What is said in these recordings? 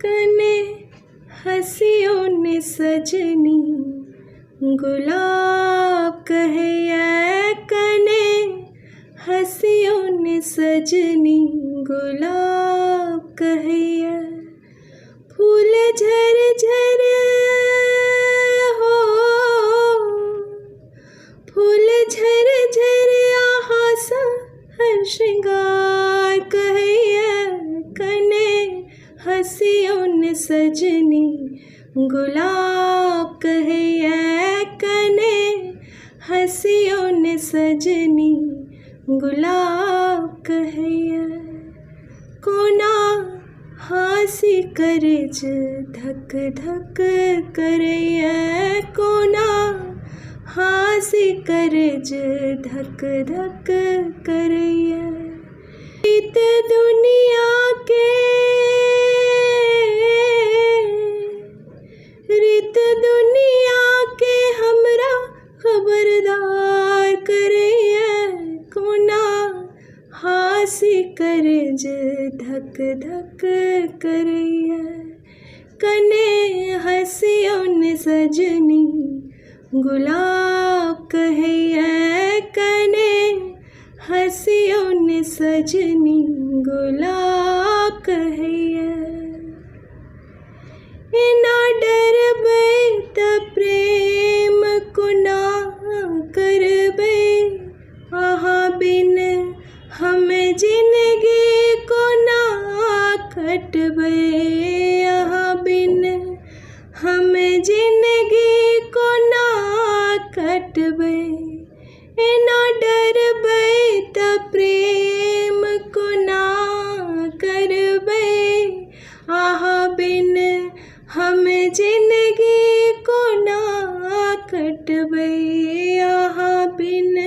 कने हंसियों ने सजनी गुलाब कहे कने हंसियों ने सजनी गुलाब कहे फूल झर झर हो फूल झर झर आहा सा हर श्रृंगार कहे कने हंसियों ने सजनी गुलाब कहे कने हंसियों ने सजनी गुलाब कहे कोना हासी करज धक धक करे कोना हासी करज धक धक करे रीत दुनिया के रीत दुनिया के हमरा खबरदार करे कोना हासी करज धक धक करे कने हंसियों ने सजनी गुलाब कहे कने हंसियों ने सजनी गुलाब कहे ना डरबै त प्रेम को ना करबै आहा बिन हम जिंदगी को ना कटबै आहा बिन हम जिंदगी को ना कटबै ना डरबै त प्रेम को ना करबै आहा बिन हम जिंदगी को ना कटबै आहा बिन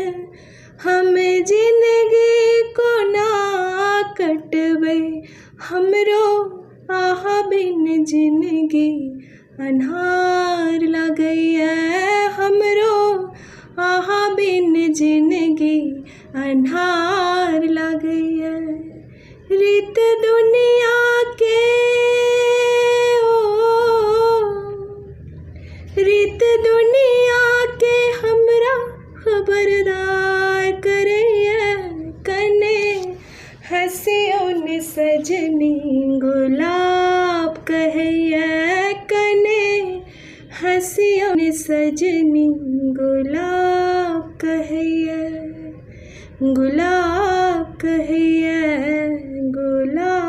हम जिंदगी को ना कटबै हमरो आहा बिन जिंदगी अन्हार लगैया हमरो आहा बिन जिंदगी अन्हार लगैया रीत दुनिया के रीत दुनिया के हमरा खबरदार करे कने हंसियों ने सजनी गुलाब कहे कने हंसियों ने सजनी गुलाब कहे गुलाब कहे गुलाब